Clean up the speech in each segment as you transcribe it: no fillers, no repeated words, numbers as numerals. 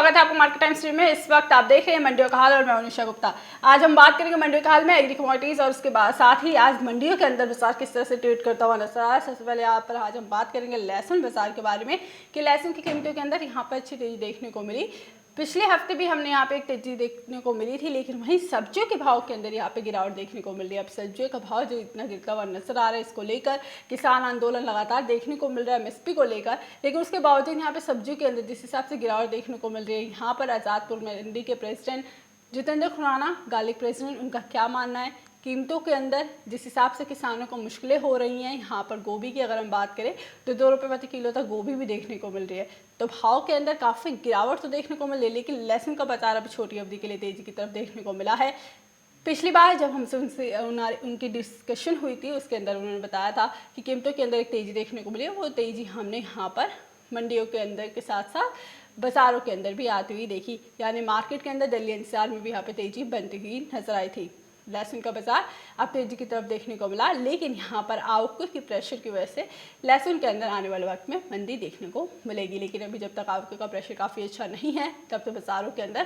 स्वागत है आपको मार्केट टाइम स्ट्रीम में। इस वक्त आप देख रहे हैं मंडियों का हाल और मैं अनुषा गुप्ता। आज हम बात करेंगे मंडियों के हाल में, एग्री कमोडिटीज और उसके बाद साथ ही आज मंडियों के अंदर बाजार किस तरह से ट्रेड करता हुआ नजर आ रहा है। सबसे पहले यहाँ पर आज हम बात करेंगे लहसुन बाजार के बारे में कि लहसुन की कीमतों के अंदर यहाँ पर अच्छी तेजी देखने को मिली। पिछले हफ्ते भी हमने यहाँ पे एक तेजी देखने को मिली थी, लेकिन वहीं सब्जियों के भाव के अंदर यहाँ पे गिरावट देखने को मिल रही है। अब सब्जियों का भाव जो इतना गिरता हुआ नजर आ रहा है, इसको लेकर किसान आंदोलन लगातार देखने को मिल रहा है एमएसपी को लेकर, लेकिन उसके बावजूद यहाँ पे सब्जियों के अंदर जिस हिसाब से गिरावट देखने को मिल रही है, यहाँ पर आज़ादपुर मंडी के president Jitendra Khurana, garlic president, उनका क्या मानना है कीमतों के अंदर जिस हिसाब से किसानों को मुश्किलें हो रही हैं। यहाँ पर गोभी की अगर हम बात करें तो 2 रुपये प्रति किलो तक गोभी भी देखने को मिल रही है, तो भाव के अंदर काफ़ी गिरावट तो देखने को मिल रही है, लेकिन लहसुन का बाजार अब छोटी अवधि के लिए तेजी की तरफ देखने को मिला है। पिछली बार जब हमसे उनकी डिस्कशन हुई थी, उसके अंदर उन्होंने बताया था कि कीमतों के अंदर एक तेज़ी देखने को मिली है। वो तेज़ी हमने यहाँ पर मंडियों के अंदर के साथ साथ बाज़ारों के अंदर भी आती हुई देखी, यानी मार्केट के अंदर दिल्ली एनसीआर में भी यहाँ पे तेज़ी बनती हुई नजर आई थी। लहसुन का बाजार अब तेजी की तरफ देखने को मिला, लेकिन यहाँ पर आवकों की प्रेशर की वजह से लहसुन के अंदर आने वाले वक्त में मंदी देखने को मिलेगी। लेकिन अभी जब तक आवकों का प्रेशर काफ़ी अच्छा नहीं है, तब तक बाज़ारों के अंदर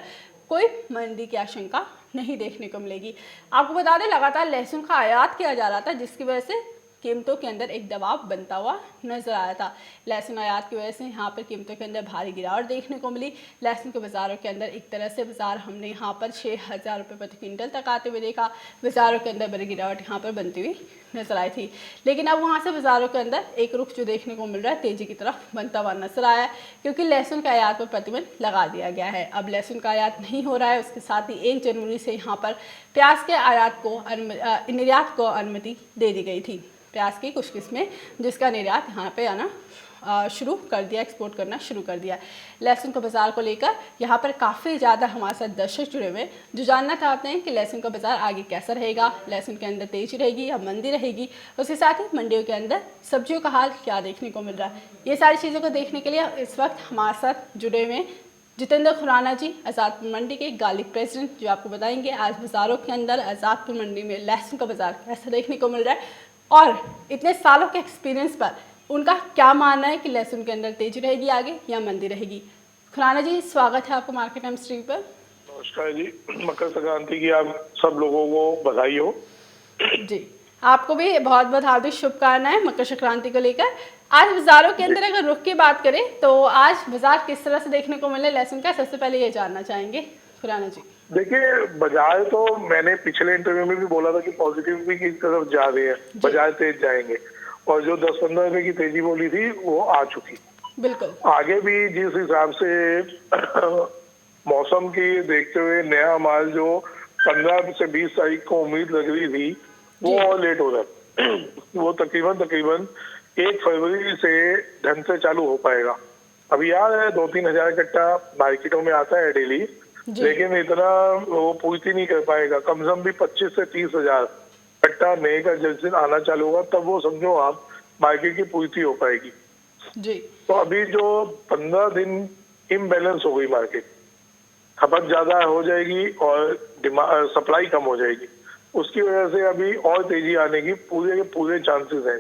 कोई मंदी की आशंका नहीं देखने को मिलेगी। आपको बता दें, लगातार लहसुन का आयात किया जा रहा था, जिसकी वजह से कीमतों के अंदर एक दबाव बनता हुआ नजर आया था। लहसुन आयात की वजह से यहाँ पर कीमतों के अंदर भारी गिरावट देखने को मिली। लहसुन के बाज़ारों के अंदर एक तरह से बाज़ार हमने यहाँ पर 6,000 रुपये प्रति क्विंटल तक आते हुए देखा। बाज़ारों के अंदर बड़ी गिरावट यहाँ पर बनती हुई नजर आई थी, लेकिन अब वहाँ से बाज़ारों के अंदर एक रुख जो देखने को मिल रहा है तेज़ी की तरफ बनता हुआ नजर आया है, क्योंकि लहसुन के आयात पर प्रतिबंध लगा दिया गया है। अब लहसुन का आयात नहीं हो रहा है, उसके साथ ही 1 जनवरी से यहाँ पर प्याज के आयात को निर्यात को अनुमति दे दी गई थी। प्याज की कुछ किस्में जिसका निर्यात यहाँ पे आना शुरू कर दिया, एक्सपोर्ट करना शुरू कर दिया। लहसुन के बाज़ार को लेकर यहाँ पर काफ़ी ज़्यादा हमारे साथ दर्शक जुड़े हुए जो जानना चाहते हैं कि लहसुन का बाज़ार आगे कैसा रहेगा, लहसुन के अंदर तेजी रहेगी या मंदी रहेगी, उसके साथ ही मंडियों के अंदर सब्जियों का हाल क्या देखने को मिल रहा है। ये सारी चीज़ों को देखने के लिए इस वक्त हमारे साथ जुड़े हुए जितेंद्र खुराना जी, आज़ादपुर मंडी के गार्लिक प्रेसिडेंट, जो आपको बताएंगे आज बाज़ारों के अंदर आज़ादपुर मंडी में लहसुन का बाज़ार कैसा देखने को मिल रहा है और इतने सालों के एक्सपीरियंस पर उनका क्या मानना है कि लहसुन के अंदर तेजी रहेगी आगे या मंदी रहेगी। खुराना जी, स्वागत है आपको मार्केट टाइम स्ट्रीम पर। नमस्कार जी, मकर संक्रांति की आप सब लोगों को बधाई हो। जी, आपको भी बहुत बहुत हार्दिक शुभकामनाएं मकर संक्रांति को लेकर। आज बाजारों के अंदर अगर रुख की बात करें तो आज बाजार किस तरह से देखने को मिले लहसुन का, सबसे पहले ये जानना चाहेंगे खुराना जी। देखिए, बाजार तो मैंने पिछले इंटरव्यू में भी बोला था कि पॉजिटिव भी की तरफ जा रहे हैं, बाजार तेज जाएंगे, और जो 10-15 रुपए की तेजी बोली थी वो आ चुकी। बिल्कुल आगे भी जिस हिसाब से मौसम की देखते हुए नया माल जो 15 से 20 तारीख को उम्मीद लग रही थी वो और लेट हो रहा है। वो तकरीबन 1 फरवरी से ढंग से चालू हो पाएगा। अभी यार 2-3 हजार कट्टा मार्केटों में आता है डेली, लेकिन इतना वो पूर्ति नहीं कर पाएगा। कम से कम भी 25 से 30 हजार कट्टा नए का जिस दिन आना चालू होगा, तब वो समझो आप मार्केट की पूर्ति हो पाएगी जी। तो अभी जो 15 दिन इम्बैलेंस हो गई मार्केट, खपत ज्यादा हो जाएगी और सप्लाई कम हो जाएगी, उसकी वजह से अभी और तेजी आने की पूरे के पूरे चांसेस हैं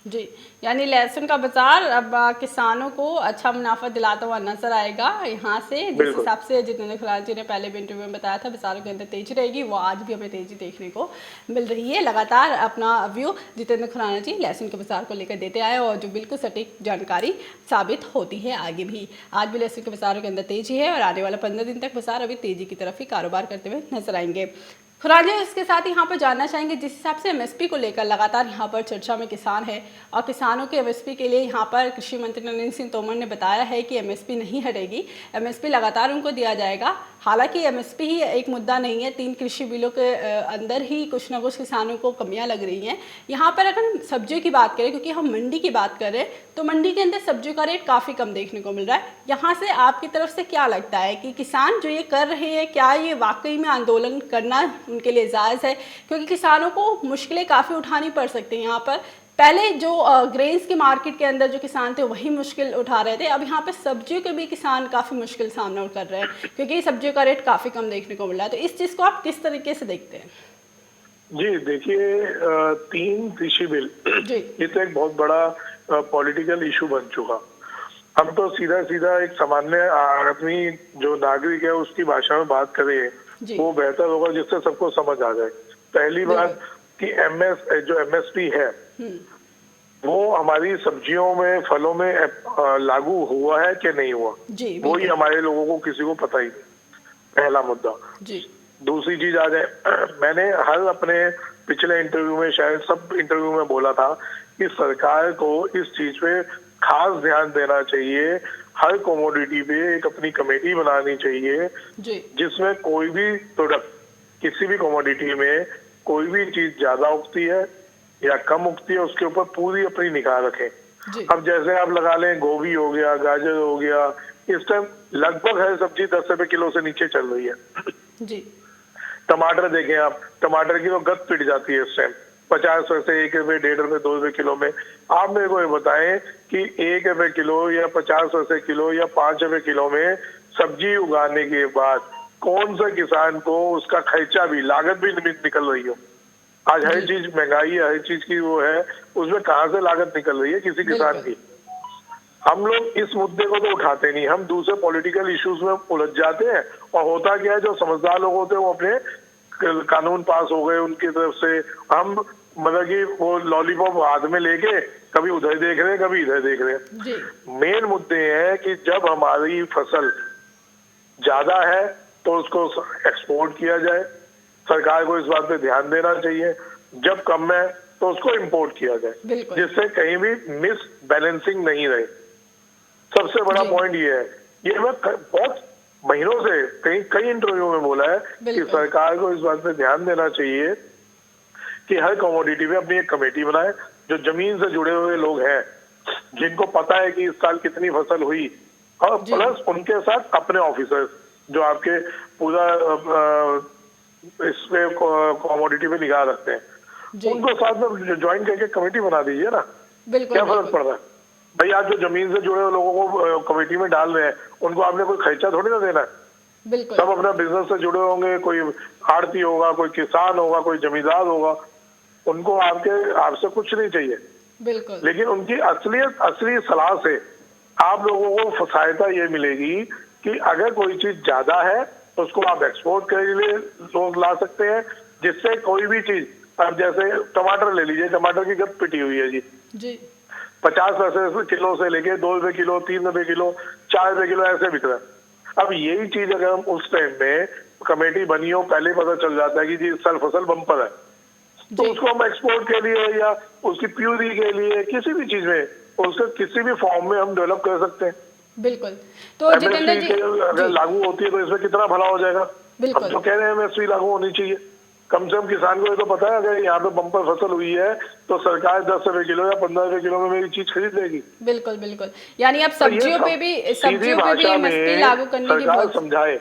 जी। यानी लहसुन का बाजार अब किसानों को अच्छा मुनाफा दिलाता हुआ नजर आएगा यहाँ से, जिस हिसाब से जितेंद्र खुराना जी ने पहले भी इंटरव्यू में बताया था बाजारों के अंदर तेजी रहेगी, वो आज भी हमें तेजी देखने को मिल रही है। लगातार अपना व्यू जितेंद्र खुराना जी लहसुन के बाजार को लेकर देते आए और जो बिल्कुल सटीक जानकारी साबित होती है आगे भी। आज भी लहसुन के बाजारों के अंदर तेजी है और आने वाला 15 दिन तक बाजार अभी तेजी की तरफ ही कारोबार करते हुए नजर आएंगे। खुराना जी, इसके साथ ही यहाँ पर जानना चाहेंगे, जिस हिसाब से एमएसपी को लेकर लगातार यहाँ पर चर्चा में किसान है और किसानों के एमएसपी के लिए यहाँ पर कृषि मंत्री नरेंद्र सिंह तोमर ने बताया है कि एमएसपी नहीं हटेगी, एमएसपी लगातार उनको दिया जाएगा। हालांकि एमएसपी ही एक मुद्दा नहीं है, 3 कृषि बिलों के अंदर ही कुछ ना कुछ किसानों को कमियां लग रही हैं। यहाँ पर अगर हम सब्जियों की बात करें, क्योंकि हम मंडी की बात कर रहे हैं, तो मंडी के अंदर सब्जियों का रेट काफ़ी कम देखने को मिल रहा है। यहाँ से आपकी तरफ से क्या लगता है कि किसान जो ये कर रहे हैं, क्या ये वाकई में आंदोलन करना उनके लिए जायज़ है? क्योंकि किसानों को मुश्किलें काफ़ी उठानी पड़ सकती हैं। यहाँ पर पहले जो ग्रेन्स की मार्केट के अंदर जो किसान थे वही मुश्किल उठा रहे थे, अब यहाँ पे सब्जियों के भी किसान काफ़ी मुश्किल सामना कर रहे हैं, क्योंकि सब्जियों का रेट काफ़ी कम देखने को मिल रहा है। तो इस चीज़ को आप किस तरीके से देखते हैं? जी देखिए, 3 कृषि बिल ये तो एक बहुत बड़ा पॉलिटिकल इशू बन चुका। हम तो सीधा सीधा एक सामान्य आदमी जो नागरिक है उसकी भाषा में बात करें वो बेहतर होगा, जिससे सबको समझ आ जाए। पहली बात कि जो एमएसपी है वो हमारी सब्जियों में, फलों में लागू हुआ है कि नहीं हुआ, वही हमारे लोगों को किसी को पता ही नहीं। पहला मुद्दा। दूसरी चीज आ जाए, मैंने हर अपने पिछले इंटरव्यू में, शायद सब इंटरव्यू में बोला था कि सरकार को इस चीज पे खास ध्यान देना चाहिए। हर कमोडिटी पे एक अपनी कमेटी बनानी चाहिए जिसमें कोई भी प्रोडक्ट, किसी भी कमोडिटी में कोई भी चीज ज्यादा उगती है या कम उगती है, उसके ऊपर पूरी अपनी निगाह रखें। अब जैसे आप लगा लें, गोभी हो गया, गाजर हो गया, इस टाइम लगभग हर सब्जी 10 रुपए किलो से नीचे चल रही है। टमाटर देखें आप, टमाटर की तो गद पिट जाती है इस टाइम 50 पैसे, 1 रुपए, 1.5 रुपए, 2 रुपए किलो में। आप मेरे को ये बताएं कि 1 रुपए किलो या 50 पैसे किलो या 5 रुपए किलो में सब्जी उगाने के बाद कौन सा किसान को उसका खर्चा भी, लागत भी निकल रही हो? आज हर चीज महंगाई है, हर चीज की वो है, उसमें कहाँ से लागत निकल रही है किसी किसान की? हम लोग इस मुद्दे को तो उठाते नहीं, हम दूसरे पॉलिटिकल इश्यूज में उलझ जाते हैं। और होता क्या है, जो समझदार लोग होते हैं वो अपने कानून पास हो गए उनकी तरफ से, हम मतलब कि वो लॉलीपॉप हाथ में लेके कभी उधर देख रहे हैं, कभी इधर देख रहे हैं। मेन मुद्दे हैं कि जब हमारी फसल ज्यादा है तो उसको एक्सपोर्ट किया जाए, सरकार को इस बात पे ध्यान देना चाहिए। जब कम है तो उसको इंपोर्ट किया जाए, जिससे कहीं भी मिस बैलेंसिंग नहीं रहे। सबसे बड़ा पॉइंट ये है, ये मैं बहुत महीनों से कई इंटरव्यू में बोला है कि सरकार को इस बात पे ध्यान देना चाहिए कि हर कमोडिटी पे अपनी एक कमेटी बनाए, जो जमीन से जुड़े हुए लोग हैं, जिनको पता है कि इस साल कितनी फसल हुई, और प्लस उनके साथ अपने ऑफिसर्स जो आपके पूरा इस पे कमोडिटी पे निगाह रखते हैं, उनको साथ में ज्वाइन करके कमेटी बना दीजिए ना। क्या फर्क पड़ रहा है भाई? आप जो जमीन से जुड़े हुए लोगों को कमेटी में डाल रहे हैं, उनको आपने कोई खर्चा थोड़ी ना देना है। सब अपना बिजनेस से जुड़े होंगे, कोई आड़ती होगा, कोई किसान होगा, कोई जमींदार होगा, उनको आपसे कुछ नहीं चाहिए। लेकिन उनकी असली सलाह से आप लोगों को सहायता ये मिलेगी कि अगर कोई चीज ज्यादा है तो उसको आप एक्सपोर्ट के लिए लोग ला सकते हैं, जिससे कोई भी चीज, अब जैसे टमाटर ले लीजिए, टमाटर की गद पिटी हुई है जी 50 पैसे किलो से लेके 2 रुपए किलो, 3 रुपए किलो, 4 रुपए किलो ऐसे बिक रहा है। अब यही चीज अगर हम उस टाइम में कमेटी बनी हो, पहले पता चल जाता है कि जी इस साल फसल बम्पर है, तो उसको हम एक्सपोर्ट के लिए या उसकी प्यूरी के लिए किसी भी चीज में, उसको किसी भी फॉर्म में हम डेवलप कर सकते हैं। बिल्कुल। तो जितेंद्र जी, अगर लागू होती है तो इसमें कितना भला हो जाएगा। हम तो कह रहे हैं एमएसपी लागू होनी चाहिए, कम से कम किसान को ये तो पता है अगर यहाँ पे बम्पर फसल हुई है तो सरकार 10 रुपए किलो या 15 रुपए किलो में मेरी चीज खरीद लेगी। बिल्कुल। यानी अब सब्जियों पे भी एमएसपी लागू करने की सरकार समझाए,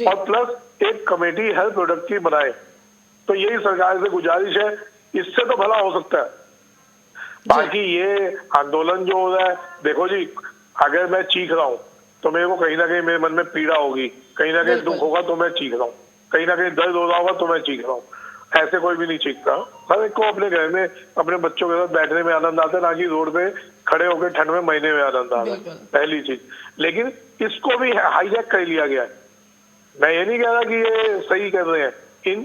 और प्लस एक कमेटी हर प्रोडक्ट की बनाए, तो यही सरकार से गुजारिश है, इससे तो भला हो सकता है। बाकी ये आंदोलन जो हो रहा है, देखो जी, अगर मैं चीख रहा हूँ तो मेरे को कहीं ना कहीं मेरे मन में पीड़ा होगी, कहीं ना कहीं दुख होगा तो मैं चीख रहा हूँ, कहीं ना कहीं दर्द हो रहा होगा तो मैं चीख रहा हूँ। ऐसे कोई भी नहीं चीखता। हर एक को अपने घर में अपने बच्चों के साथ बैठने में आनंद आता है, ना कि रोड पे खड़े होकर ठंड में महीने में आनंद आता है, पहली चीज। लेकिन इसको भी हाईजैक कर लिया गया है। मैं ये नहीं कह रहा कि ये सही कर रहे हैं,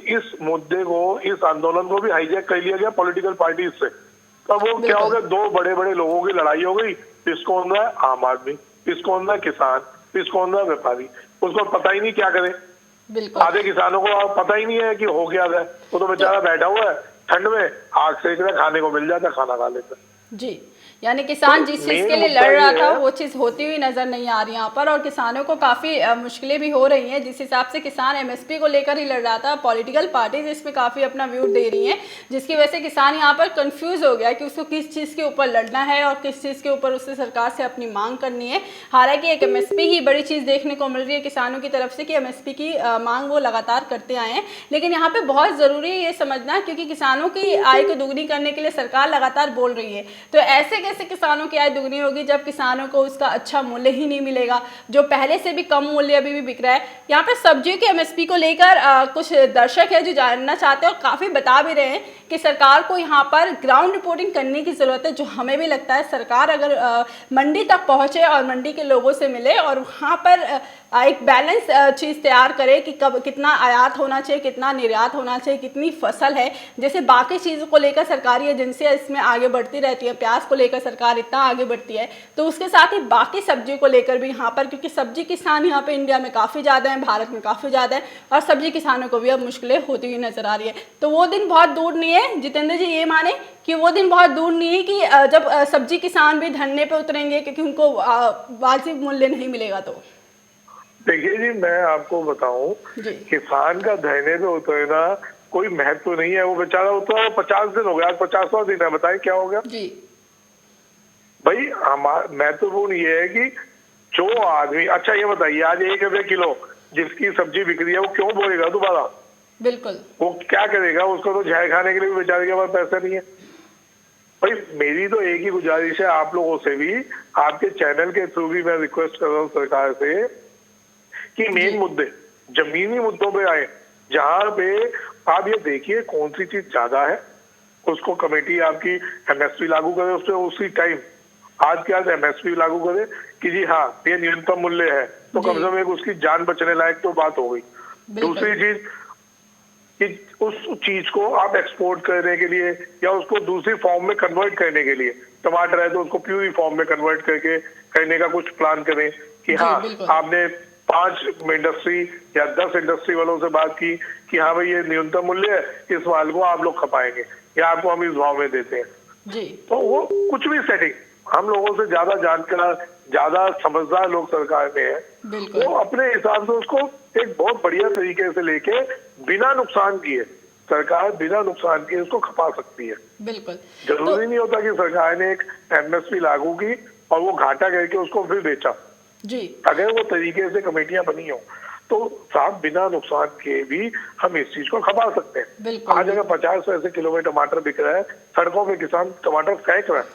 इस मुद्दे को, इस आंदोलन को भी हाईजैक कर लिया गया पॉलिटिकल पार्टी से। तब वो क्या हो गया, 2 बड़े बड़े लोगों की लड़ाई हो गई। इसको कौन रहा है? आम आदमी। इसको कौन रहा है? किसान। इसको कौन रहा है? व्यापारी। उसको पता ही नहीं क्या करे। आधे किसानों को पता ही नहीं है कि हो क्या रहा है, वो तो बेचारा बैठा हुआ है ठंड में, आग सेक रहा, खाने को मिल जाता, खाना खा लेता जी। यानी किसान जिस चीज के लिए लड़ रहा था वो चीज होती हुई नजर नहीं आ रही यहाँ पर, और किसानों को काफी मुश्किलें भी हो रही हैं। जिस हिसाब से किसान एमएसपी को लेकर ही लड़ रहा था, पॉलिटिकल पार्टीज इसमें काफी अपना व्यू दे रही हैं, जिसकी वजह से किसान यहाँ पर कंफ्यूज हो गया कि उसको किस चीज के ऊपर लड़ना है और किस चीज के ऊपर उससे सरकार से अपनी मांग करनी है। हालांकि एक एमएसपी की बड़ी चीज देखने को मिल रही है किसानों की तरफ से कि एमएसपी की मांग वो लगातार करते आए हैं, लेकिन यहाँ पे बहुत जरूरी है ये समझना, क्योंकि किसानों की आय को दोगुनी करने के लिए सरकार लगातार बोल रही है। तो ऐसे कैसे किसानों की आय दुगनी होगी जब किसानों को उसका अच्छा मूल्य ही नहीं मिलेगा, जो पहले से भी कम मूल्य अभी भी बिक रहा है। यहाँ पे सब्जियों के एमएसपी को लेकर कुछ दर्शक है जो जानना चाहते हैं और काफ़ी बता भी रहे हैं कि सरकार को यहाँ पर ग्राउंड रिपोर्टिंग करने की ज़रूरत है, जो हमें भी लगता है। सरकार अगर मंडी तक पहुँचे और मंडी के लोगों से मिले और वहाँ पर एक बैलेंस चीज़ तैयार करे कि कब कितना आयात होना चाहिए, कितना निर्यात होना चाहिए, कितनी फसल है। जैसे बाकी चीज़ों को लेकर सरकारी एजेंसियाँ इसमें आगे बढ़ती रहती है, प्याज को लेकर सरकार इतना आगे बढ़ती है, तो उसके साथ ही बाकी सब्जियों को लेकर भी यहाँ पर, क्योंकि सब्जी किसान यहाँ पे इंडिया में काफ़ी ज़्यादा हैं, भारत में काफ़ी ज़्यादा है, और सब्जी किसानों को भी अब मुश्किलें होती हुई नजर आ रही है। तो वो दिन बहुत दूर नहीं है, जितेंद्र जी ये माने कि वो दिन बहुत दूर नहीं है कि जब सब्जी किसान भी धरने पे उतरेंगे क्योंकि उनको वाजिब मूल्य नहीं मिलेगा। तो देखिए जी, मैं आपको बताऊं, किसान का धरने पे उतरना कोई महत्व नहीं है। वो बेचारा उतरा 50 दिन हो गया, आज 50वां दिन है, बताइए क्या हो गया जी। भाई महत्वपूर्ण ये है कि जो आदमी, अच्छा ये बताइए, आज 1 रुपए किलो जिसकी सब्जी बिक रही है वो क्यों बोएगा दोबारा? बिल्कुल। वो क्या करेगा? उसको तो जाय खाने के लिए भी बेचारे के पास पैसा नहीं है। भाई मेरी तो एक ही गुजारिश है आप लोगों से भी, आपके चैनल के थ्रू भी मैं रिक्वेस्ट कर रहा हूँ सरकार से कि मेन मुद्दे, जमीनी मुद्दों पे आए, जहां पे आप ये देखिए कौन सी चीज ज्यादा है, उसको कमेटी आपकी एमएसपी लागू करे, उस पर उसी टाइम आज के आज एमएसपी लागू करे कि जी हाँ ये न्यूनतम मूल्य है, तो कम से कम एक उसकी जान बचने लायक तो बात हो गई। दूसरी चीज कि उस चीज को आप एक्सपोर्ट करने के लिए या उसको दूसरी फॉर्म में कन्वर्ट करने के लिए, टमाटर है तो उसको प्यूरी फॉर्म में कन्वर्ट करके करने का कुछ प्लान करें कि हाँ आपने 5 इंडस्ट्री या 10 इंडस्ट्री वालों से बात की कि हाँ भाई ये न्यूनतम मूल्य है, इस माल को आप लोग खपाएंगे या आपको हम इस भाव में देते हैं जी। तो वो कुछ भी सेटिंग, हम लोगों से ज्यादा जानकार, ज्यादा समझदार लोग सरकार में है, वो अपने हिसाब से उसको एक बहुत बढ़िया तरीके से लेके बिना नुकसान किए, सरकार बिना नुकसान किए उसको खपा सकती है। बिल्कुल। जरूरी नहीं होता कि सरकार ने एक एमएसपी लागू की और वो घाटा करके उसको फिर बेचा जी। अगर वो तरीके से कमेटियां बनी हो तो साहब बिना नुकसान के भी हम इस चीज को खपा सकते हैं। आज अगर 50 पैसे किलो में टमाटर बिक रहा है, सड़कों पे किसान टमाटर फेंक रहा है,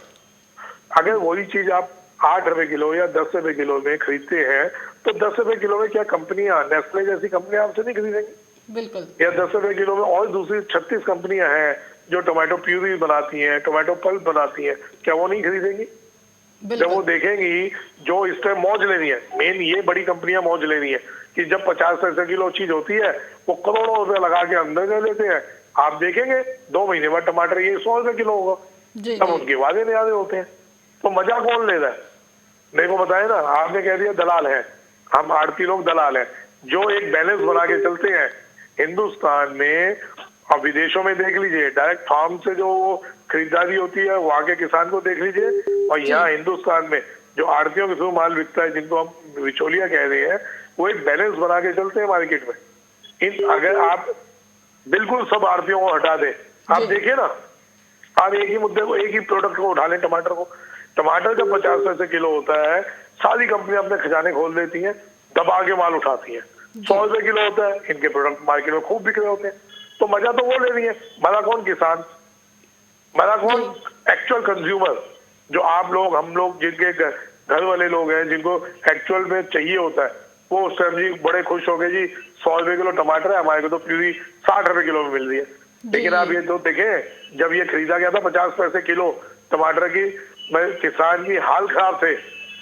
अगर वही चीज आप 8 रुपए किलो या 10 रुपए किलो में खरीदते हैं तो 10 रुपए किलो में क्या कंपनियां, नेस्ले जैसी कंपनियां आपसे नहीं खरीदेंगी? बिल्कुल। या 10 रुपए किलो में और दूसरी 36 कंपनियां हैं जो टोमेटो प्यूरी बनाती हैं, टोमेटो पल्प बनाती हैं, क्या वो नहीं खरीदेंगी? जब वो देखेंगी जो इस टाइम मौज लेनी है, मेन ये बड़ी कंपनियां मौज लेनी है कि जब 50 पैसे किलो चीज होती है वो करोड़ों रुपए लगा के अंदर कर लेते हैं। आप देखेंगे 2 महीने बाद टमाटर ये 100 रुपए किलो होगा, तब उनके वादे न्यादे होते हैं। तो मजा कौन ले रहा है? मेरे को बताए ना, आपने कह दिया दलाल है, हम आड़ती लोग दलाल हैं, जो एक बैलेंस बना के चलते हैं हिंदुस्तान में और विदेशों में देख लीजिए, डायरेक्ट फार्म से जो खरीदारी होती है वहां के किसान को देख लीजिए, और यहाँ हिंदुस्तान में जो आड़तियों के थ्रू माल बिकता है जिनको हम बिचौलिया कह रहे हैं, वो एक बैलेंस बना के चलते हैं मार्केट में। अगर आप बिल्कुल सब आड़तियों को हटा दें, आप देखिए ना, आप एक ही मुद्दे को, एक ही प्रोडक्ट को उठा लें, टमाटर को, टमाटर जब 50 पैसे किलो होता है सारी कंपनियां अपने खजाने खोल देती हैं, दबा के माल उठाती हैं। 100 रुपए किलो होता है, इनके प्रोडक्ट मार्केट में खूब बिक रहे होते हैं, तो मजा तो वो ले रही है। मरा कौन? किसान। मरा कौन? एक्चुअल कंज्यूमर, जो आप लोग, हम लोग, जिनके घर वाले लोग हैं, जिनको एक्चुअल में चाहिए होता है, वो उस टाइम जी बड़े खुश हो गए जी 100 रुपए किलो टमाटर है, हमारे को तो प्यूरी 60 रुपए किलो में मिल रही है। लेकिन आप ये तो देखें, जब ये खरीदा गया था 50 पैसे किलो टमाटर की, किसान की हाल खराब थे,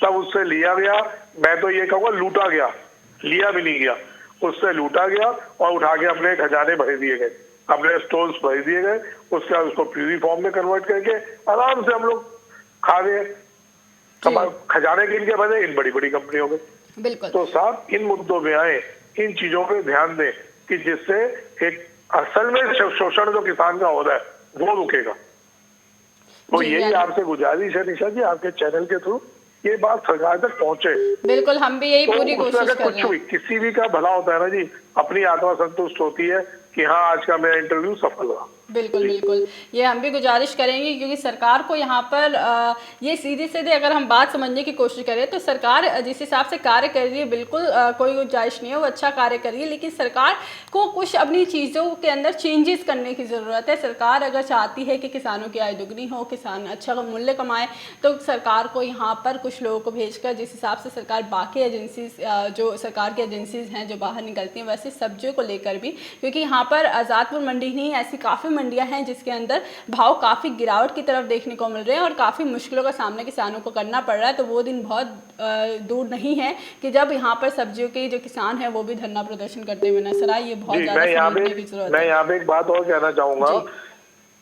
तब उससे लिया गया, मैं तो ये कहूँगा लूटा गया, लिया भी नहीं गया, उससे लूटा गया और उठा के अपने खजाने भर दिए गए, अपने स्टोर्स भर दिए गए, उसके बाद उसको प्यूरी फॉर्म में कन्वर्ट करके आराम से हम लोग खा रहे हैं। खजाने किनके भरे? इन बड़ी बड़ी कंपनियों में। बिल्कुल। तो साहब इन मुद्दों में आए, इन चीजों पे ध्यान दें कि जिससे एक असल में शोषण जो किसान का हो रहा है वो रुकेगा। तो यही आपसे गुजारिश है निशा जी, आपके चैनल के थ्रू ये बात सरकार तक पहुंचे। बिल्कुल, हम भी यही पूरी कोशिश कर रहे हैं। किसी भी का भला होता है ना जी, अपनी आत्मा संतुष्ट होती है कि हाँ आज का मेरा इंटरव्यू सफल हुआ। बिल्कुल बिल्कुल, ये हम भी गुजारिश करेंगे क्योंकि सरकार को यहाँ पर ये सीधे सीधे अगर हम बात समझने की कोशिश करें तो सरकार जिस हिसाब से कार्य कर रही है बिल्कुल कोई गुंजाइश नहीं है, वो अच्छा कार्य कर रही है, लेकिन सरकार को कुछ अपनी चीज़ों के अंदर चेंजेस करने की ज़रूरत है। सरकार अगर चाहती है कि किसानों की आय दुगनी हो, किसान अच्छा मूल्य कमाए, तो सरकार को यहाँ पर कुछ लोगों को भेजकर जिस हिसाब से सरकार बाकी एजेंसीज जो सरकार की एजेंसीज हैं जो बाहर निकलती हैं वैसे सब्जियों को लेकर भी, क्योंकि यहाँ पर आज़ादपुर मंडी नहीं ऐसी काफ़ी मंडियां हैं जिसके अंदर भाव काफ़ी गिरावट की तरफ देखने को मिल रहे हैं और काफ़ी मुश्किलों का सामना किसानों को करना पड़ रहा है। तो वो दिन बहुत दूर नहीं है कि जब यहाँ पर सब्जियों के जो किसान हैं वो भी धरना प्रदर्शन करते हुए नजर आए। ये बहुत ज़्यादा समझने की जरूरत है। मैं यहाँ पे एक बात और कहना चाहूंगा।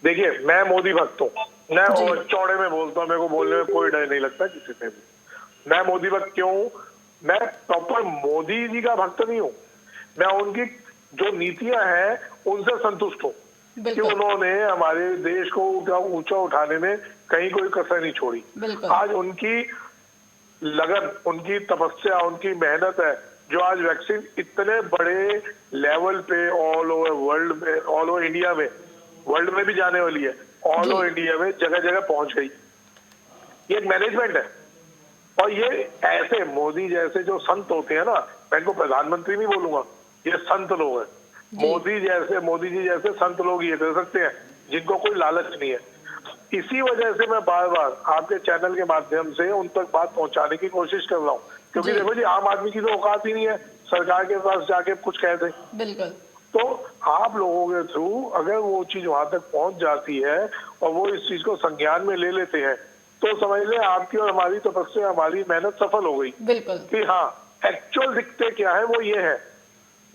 देखिए, मैं मोदी भक्त हूँ, मैं और चौड़े में बोलता हूँ, मेरे को बोलने में कोई डर नहीं लगता किसी से भी। मैं मोदी भक्त क्यों हूँ? मैं प्रॉपर मोदी जी का भक्त नहीं हूँ, मैं उनकी जो नीतियां हैं उनसे संतुष्ट हूँ कि उन्होंने हमारे देश को ऊंचा उठाने में कहीं कोई कसर नहीं छोड़ी। आज उनकी लगन, उनकी तपस्या, उनकी मेहनत है जो आज वैक्सीन इतने बड़े लेवल पे ऑल ओवर वर्ल्ड में, ऑल ओवर इंडिया में, वर्ल्ड में भी जाने वाली है, ऑल ओवर इंडिया में जगह जगह पहुंच गई। ये एक मैनेजमेंट है। और ये ऐसे मोदी जैसे जो संत होते हैं ना, मैं इनको प्रधानमंत्री नहीं बोलूंगा, ये संत लोग हैं। मोदी जी जैसे संत लोग ये कर सकते हैं जिनको कोई लालच नहीं है। इसी वजह से मैं बार बार आपके चैनल के माध्यम से उन तक बात पहुंचाने की कोशिश कर रहा हूँ, क्योंकि देखो जी, आम आदमी की तो औकात ही नहीं है सरकार के पास जाके कुछ कह दे। बिल्कुल। तो आप लोगों के थ्रू अगर वो चीज वहां तक पहुंच जाती है और वो इस चीज को संज्ञान में ले लेते हैं तो समझ ले आपकी और हमारी तपस्या, हमारी मेहनत सफल हो गई। बिल्कुल कि हाँ, एक्चुअल दिखते क्या है वो ये है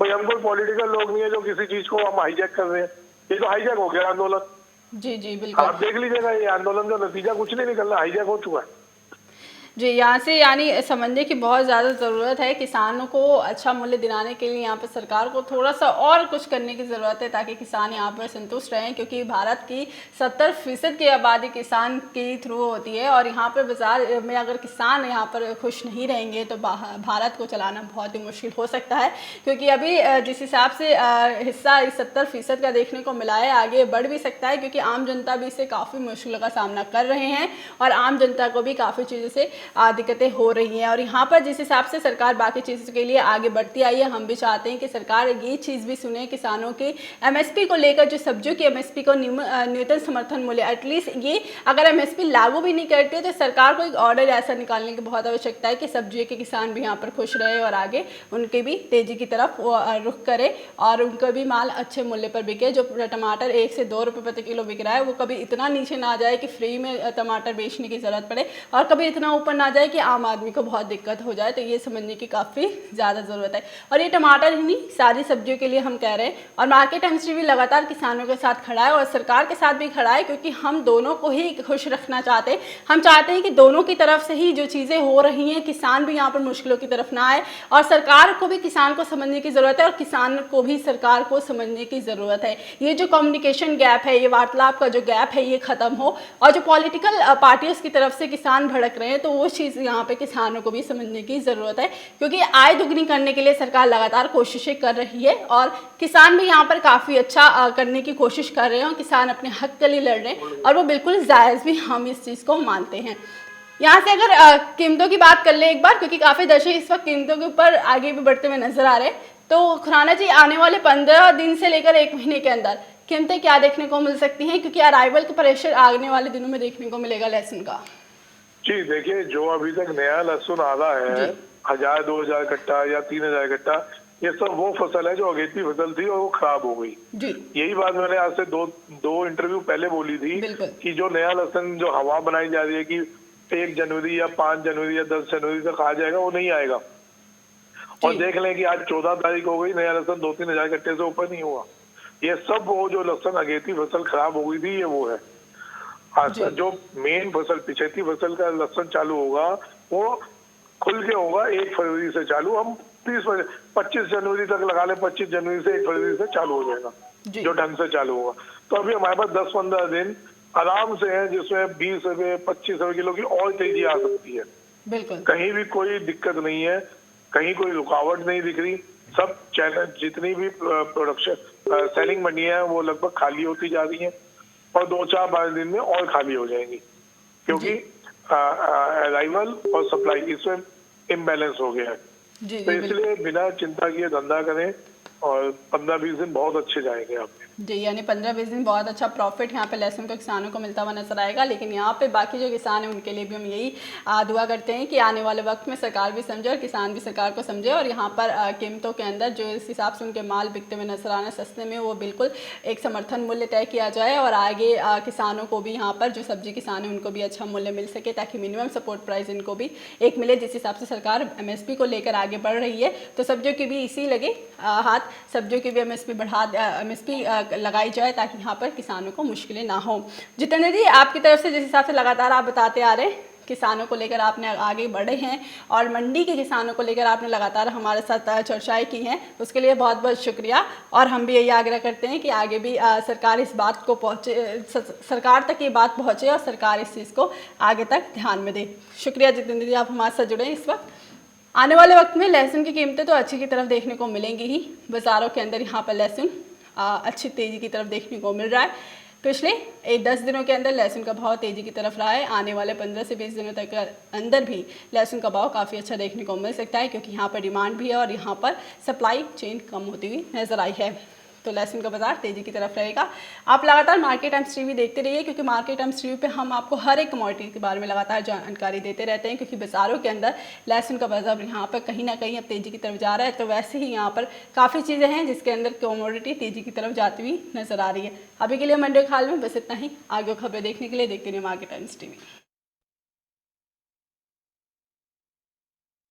भाई, हम कोई पॉलिटिकल लोग नहीं है जो किसी चीज को हम हाईजैक कर रहे हैं। ये तो हाईजैक हो गया आंदोलन। जी जी बिल्कुल, आप देख लीजिएगा, ये आंदोलन का नतीजा कुछ नहीं निकलना, हाईजैक हो चुका है। जी, यहाँ से यानी समझने की बहुत ज़्यादा ज़रूरत है। किसानों को अच्छा मूल्य दिलाने के लिए यहाँ पर सरकार को थोड़ा सा और कुछ करने की ज़रूरत है ताकि किसान यहाँ पर संतुष्ट रहें, क्योंकि भारत की 70% की आबादी किसान के थ्रू होती है और यहाँ पर बाज़ार में अगर किसान यहाँ पर खुश नहीं रहेंगे तो भारत को चलाना बहुत ही मुश्किल हो सकता है। क्योंकि अभी जिस हिसाब से हिस्सा 70% का देखने को मिला है, आगे बढ़ भी सकता है क्योंकि आम जनता भी इससे काफ़ी मुश्किलों का सामना कर रहे हैं और आम जनता को भी काफ़ी चीज़ों से दिक्कतें हो रही हैं। और यहाँ पर जिस हिसाब से सरकार बाकी चीज़ों के लिए आगे बढ़ती आई है, हम भी चाहते हैं कि सरकार ये चीज़ भी सुने, किसानों के एमएसपी को लेकर, जो सब्जियों की एमएसपी को न्यूनतम समर्थन मूल्य एटलीस्ट ये अगर एमएसपी लागू भी नहीं करते तो सरकार को एक ऑर्डर ऐसा निकालने की बहुत आवश्यकता है कि सब्जियों के किसान भी यहाँ पर खुश रहे और आगे उनके भी तेजी की तरफ रुख करे और उनका भी माल अच्छे मूल्य पर बिके। जो टमाटर 1 से 2 रुपये प्रति किलो बिक रहा है वो कभी इतना नीचे ना जाए कि फ्री में टमाटर बेचने की ज़रूरत पड़े और कभी इतना ऊपर ना जाए कि आम आदमी को बहुत दिक्कत हो जाए। तो ये समझने की काफ़ी ज़्यादा ज़रूरत है। और ये टमाटर ही नहीं, सारी सब्जियों के लिए हम कह रहे हैं। और मार्केट एमएसपी भी लगातार किसानों के साथ खड़ा है और सरकार के साथ भी खड़ा है, क्योंकि हम दोनों को ही खुश रखना चाहते हैं। हम चाहते हैं कि दोनों की तरफ से ही जो चीज़ें हो रही हैं, किसान भी यहाँ पर मुश्किलों की तरफ ना आए और सरकार को भी किसान को समझने की ज़रूरत है और किसान को भी सरकार को समझने की ज़रूरत है। ये जो कम्युनिकेशन गैप है, ये वार्तालाप का जो गैप है, ये ख़त्म हो। और जो पॉलिटिकल पार्टियों की तरफ से किसान भड़क रहे हैं तो वो चीज़ यहाँ पे किसानों को भी समझने की ज़रूरत है, क्योंकि आय दुगनी करने के लिए सरकार लगातार कोशिशें कर रही है और किसान भी यहाँ पर काफ़ी अच्छा करने की कोशिश कर रहे हैं और किसान अपने हक के लिए लड़ रहे हैं और वो बिल्कुल जायज़ भी, हम इस चीज़ को मानते हैं। यहाँ से अगर कीमतों की बात कर ले एक बार, क्योंकि काफ़ी दर्शक इस वक्त कीमतों के ऊपर आगे भी बढ़ते हुए नजर आ रहे हैं, तो खुराना जी आने वाले 15 दिन से लेकर 1 महीने के अंदर कीमतें क्या देखने को मिल सकती हैं, क्योंकि अराइवल का प्रेशर आने वाले दिनों में देखने को मिलेगा लहसुन का? जी देखिए, जो अभी तक नया लहसुन आ रहा है 1000-2000 कट्टा या 3000 कट्टा, ये सब वो फसल है जो अगेती फसल थी और वो खराब हो गई। यही बात मैंने आज से दो इंटरव्यू पहले बोली थी कि जो नया लहसुन जो हवा बनाई जा रही है कि 1 जनवरी या 5 जनवरी या 10 जनवरी तक आ जाएगा, वो नहीं आएगा। और देख लें कि आज 14 तारीख हो गई, नया लहसुन 2-3 हजार कट्टे से ऊपर नहीं हुआ। ये सब वो जो लहसुन अगेती फसल खराब हो गई थी, ये वो है। जो मेन फसल पिछेती फसल का लहसुन चालू होगा वो खुल के होगा 1 फरवरी से चालू। हम 25 जनवरी तक लगा ले, 25 जनवरी से 1 फरवरी से चालू हो जाएगा जो ढंग से चालू होगा। तो अभी हमारे पास 10-15 दिन आराम से है जिसमें 20 रुपए 25 रुपए किलो की और तेजी आ सकती है। बिल्कुल, कहीं भी कोई दिक्कत नहीं है, कहीं कोई रुकावट नहीं दिख रही। सब चैनल जितनी भी प्रोडक्शन सेलिंग मंडियां हैं वो लगभग खाली होती जा रही हैं और 2-4 दिन में और खाली हो जाएंगी, क्योंकि अराइवल और सप्लाई इसमें इम्बैलेंस हो गया है। तो इसलिए बिना चिंता किए धंधा करें और 15-20 दिन बहुत अच्छे जाएंगे आपके। जी, यानी 15-20 दिन बहुत अच्छा प्रॉफिट यहाँ पे लहसुन को किसानों को मिलता हुआ नजर आएगा। लेकिन यहाँ पे बाकी जो किसान हैं उनके लिए भी हम यही दुआ करते हैं कि आने वाले वक्त में सरकार भी समझे और किसान भी सरकार को समझे और यहाँ पर कीमतों के अंदर जो इस हिसाब से उनके माल बिकते हुए नजर आना सस्ते में, वो बिल्कुल एक समर्थन मूल्य तय किया जाए और आगे किसानों को भी यहाँ पर जो सब्जी किसान हैं उनको भी अच्छा मूल्य मिल सके, ताकि मिनिमम सपोर्ट प्राइस इनको भी एक मिले। जिस हिसाब से सरकार MSP को लेकर आगे बढ़ रही है तो सब्जियों की भी इसी लगे हाथ, सब्जियों की भी MSP लगाई जाए ताकि यहाँ पर किसानों को मुश्किलें ना हो। जितेंद्र जी, आपकी तरफ से जिस हिसाब से लगातार आप बताते आ रहे हैं, किसानों को लेकर आपने आगे बढ़े हैं और मंडी के किसानों को लेकर आपने लगातार हमारे साथ चर्चाएं की हैं, उसके लिए बहुत बहुत शुक्रिया। और हम भी यही आग्रह करते हैं कि आगे भी सरकार इस बात को सरकार तक ये बात पहुँचे और सरकार इस चीज़ को आगे तक ध्यान में दे। शुक्रिया जितेंद्र जी, आप हमारे साथ जुड़े हैं इस वक्त। आने वाले वक्त में लहसुन की कीमतें तो अच्छी की तरफ देखने को मिलेंगी ही। बाज़ारों के अंदर यहाँ पर लहसुन अच्छी तेज़ी की तरफ देखने को मिल रहा है। पिछले 10 दिनों के अंदर लहसुन का भाव तेज़ी की तरफ रहा है। आने वाले 15 से 20 दिनों तक के अंदर भी लहसुन का भाव काफ़ी अच्छा देखने को मिल सकता है, क्योंकि यहाँ पर डिमांड भी है और यहाँ पर सप्लाई चेन कम होती हुई नज़र आई है। तो लहसुन का बाजार तेज़ी की तरफ रहेगा। आप लगातार मार्केट टाइम्स टीवी देखते रहिए, क्योंकि मार्केट टाइम्स टीवी पे हम आपको हर एक कमोडिटी के बारे में लगातार जानकारी देते रहते हैं, क्योंकि बाज़ारों के अंदर लहसुन का बाजार यहाँ पर कहीं ना कहीं अब तेज़ी की तरफ जा रहा है। तो वैसे ही यहाँ पर काफ़ी चीज़ें हैं जिसके अंदर कमोडिटी तेज़ी की तरफ जाती हुई नजर आ रही है। अभी के लिए मंडी हाल में बस इतना ही। आगे खबरें देखने के लिए देखते रहिए मार्केट टाइम्स टीवी।